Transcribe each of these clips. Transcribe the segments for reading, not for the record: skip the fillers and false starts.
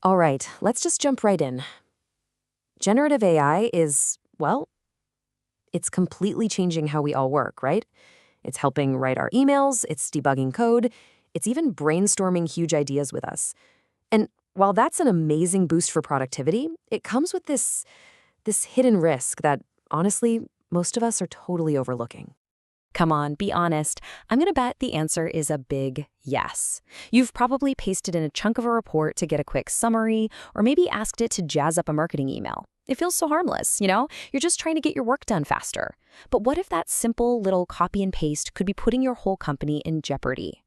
All right, let's just jump right in. Generative AI is, well, it's completely changing how we all work, right? It's helping write our emails, it's debugging code, it's even brainstorming huge ideas with us. And while that's an amazing boost for productivity, it comes with this hidden risk that, honestly, most of us are totally overlooking. Come on, be honest. I'm going to bet the answer is a big yes. You've probably pasted in a chunk of a report to get a quick summary, or maybe asked it to jazz up a marketing email. It feels so harmless, you know? You're just trying to get your work done faster. But what if that simple little copy and paste could be putting your whole company in jeopardy?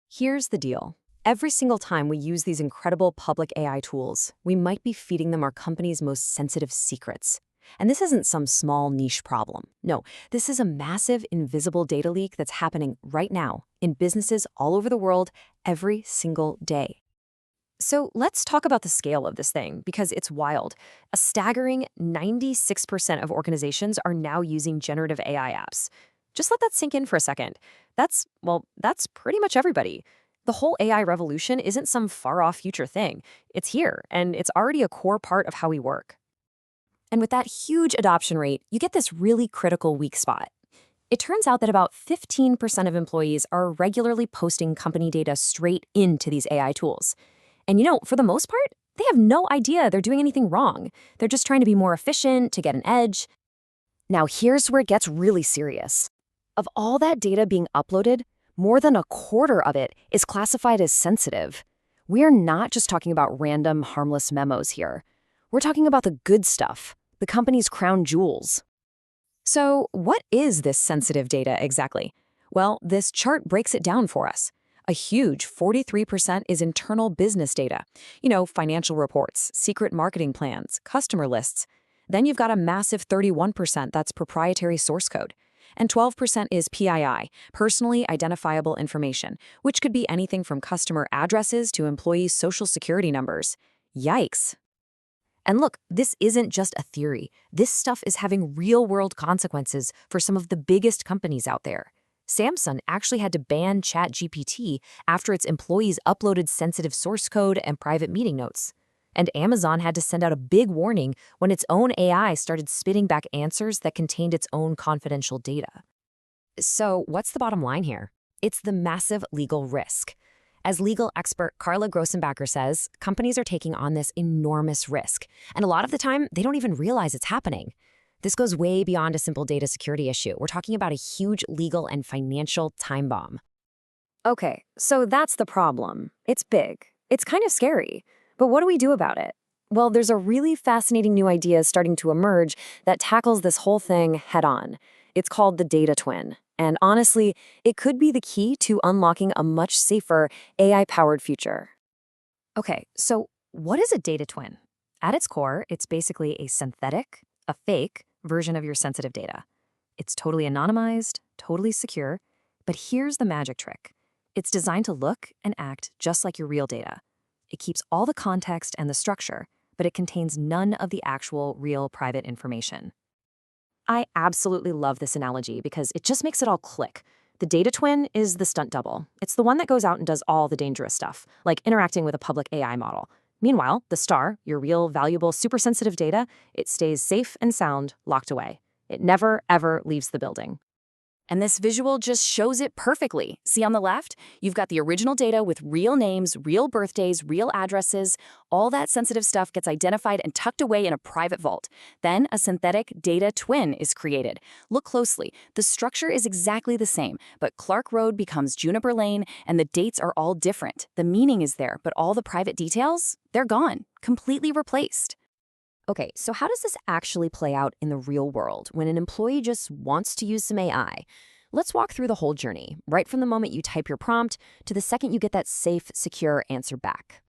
Here's the deal. Every single time we use these incredible public AI tools, we might be feeding them our company's most sensitive secrets. And this isn't some small niche problem. No, this is a massive invisible data leak that's happening right now in businesses all over the world every single day. So let's talk about the scale of this thing, because it's wild. A staggering 96% of organizations are now using generative AI apps. Just let that sink in for a second. That's pretty much everybody. The whole AI revolution isn't some far-off future thing. It's here, and it's already a core part of how we work. And with that huge adoption rate, you get this really critical weak spot. It turns out that about 15% of employees are regularly posting company data straight into these AI tools. And for the most part, they have no idea they're doing anything wrong. They're just trying to be more efficient, to get an edge. Now here's where it gets really serious. Of all that data being uploaded, more than a quarter of it is classified as sensitive. We're not just talking about random, harmless memos here. We're talking about the good stuff, the company's crown jewels. So what is this sensitive data exactly? Well, this chart breaks it down for us. A huge 43% is internal business data. Financial reports, secret marketing plans, customer lists. Then you've got a massive 31% that's proprietary source code. And 12% is PII, personally identifiable information, which could be anything from customer addresses to employee social security numbers. Yikes. And look, this isn't just a theory. This stuff is having real-world consequences for some of the biggest companies out there. Samsung actually had to ban ChatGPT after its employees uploaded sensitive source code and private meeting notes. And Amazon had to send out a big warning when its own AI started spitting back answers that contained its own confidential data. So what's the bottom line here? It's the massive legal risk. As legal expert Carla Grossenbacher says, companies are taking on this enormous risk. And a lot of the time, they don't even realize it's happening. This goes way beyond a simple data security issue. We're talking about a huge legal and financial time bomb. Okay, so that's the problem. It's big. It's kind of scary. But what do we do about it? Well, there's a really fascinating new idea starting to emerge that tackles this whole thing head-on. It's called the data twin. And honestly, it could be the key to unlocking a much safer AI-powered future. Okay, so what is a data twin? At its core, it's basically a synthetic, a fake version of your sensitive data. It's totally anonymized, totally secure, but here's the magic trick. It's designed to look and act just like your real data. It keeps all the context and the structure, but it contains none of the actual, real private information. I absolutely love this analogy because it just makes it all click. The data twin is the stunt double. It's the one that goes out and does all the dangerous stuff, like interacting with a public AI model. Meanwhile, the star, your real, valuable, super sensitive data, it stays safe and sound, locked away. It never, ever leaves the building. And this visual just shows it perfectly. See on the left? You've got the original data with real names, real birthdays, real addresses. All that sensitive stuff gets identified and tucked away in a private vault. Then a synthetic data twin is created. Look closely. The structure is exactly the same, but Clark Road becomes Juniper Lane, and the dates are all different. The meaning is there, but all the private details, they're gone, completely replaced. Okay, so how does this actually play out in the real world when an employee just wants to use some AI? Let's walk through the whole journey, right from the moment you type your prompt to the second you get that safe, secure answer back.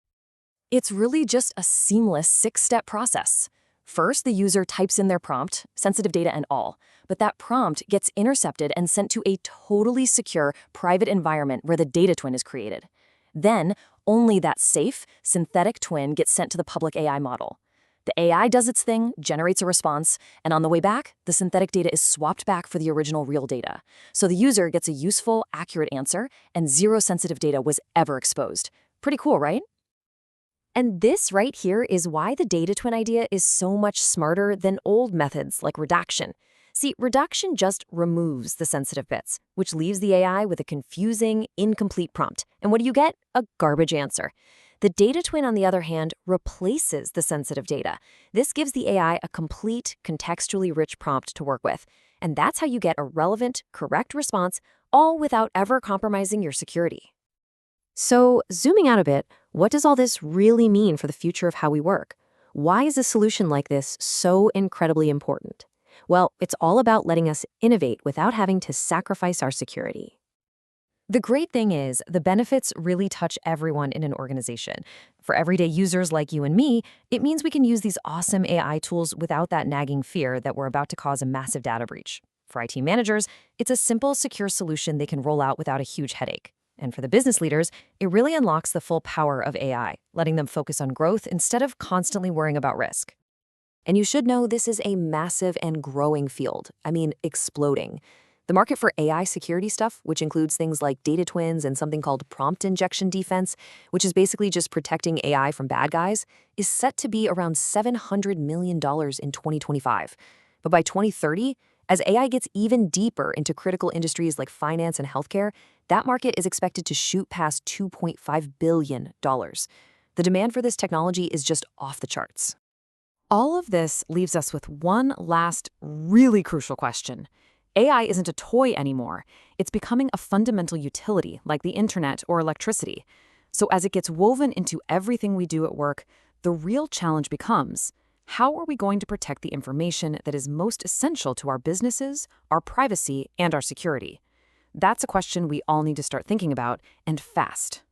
It's really just a seamless 6-step process. First, the user types in their prompt, sensitive data and all, but that prompt gets intercepted and sent to a totally secure, private environment where the data twin is created. Then, only that safe, synthetic twin gets sent to the public AI model. The AI does its thing, generates a response, and on the way back, the synthetic data is swapped back for the original real data. So the user gets a useful, accurate answer, and zero sensitive data was ever exposed. Pretty cool, right? And this right here is why the data twin idea is so much smarter than old methods like redaction. See, redaction just removes the sensitive bits, which leaves the AI with a confusing, incomplete prompt. And what do you get? A garbage answer. The data twin, on the other hand, replaces the sensitive data. This gives the AI a complete, contextually rich prompt to work with. And that's how you get a relevant, correct response, all without ever compromising your security. So, zooming out a bit, what does all this really mean for the future of how we work? Why is a solution like this so incredibly important? Well, it's all about letting us innovate without having to sacrifice our security. The great thing is, the benefits really touch everyone in an organization. For everyday users like you and me, it means we can use these awesome AI tools without that nagging fear that we're about to cause a massive data breach. For IT managers, it's a simple, secure solution they can roll out without a huge headache. And for the business leaders, it really unlocks the full power of AI, letting them focus on growth instead of constantly worrying about risk. And you should know this is a massive and growing field. I mean, exploding. The market for AI security stuff, which includes things like data twins and something called prompt injection defense, which is basically just protecting AI from bad guys, is set to be around $700 million in 2025. But by 2030, as AI gets even deeper into critical industries like finance and healthcare, that market is expected to shoot past $2.5 billion. The demand for this technology is just off the charts. All of this leaves us with one last, really crucial question. AI isn't a toy anymore. It's becoming a fundamental utility, like the internet or electricity. So as it gets woven into everything we do at work, the real challenge becomes, how are we going to protect the information that is most essential to our businesses, our privacy, and our security? That's a question we all need to start thinking about, and fast.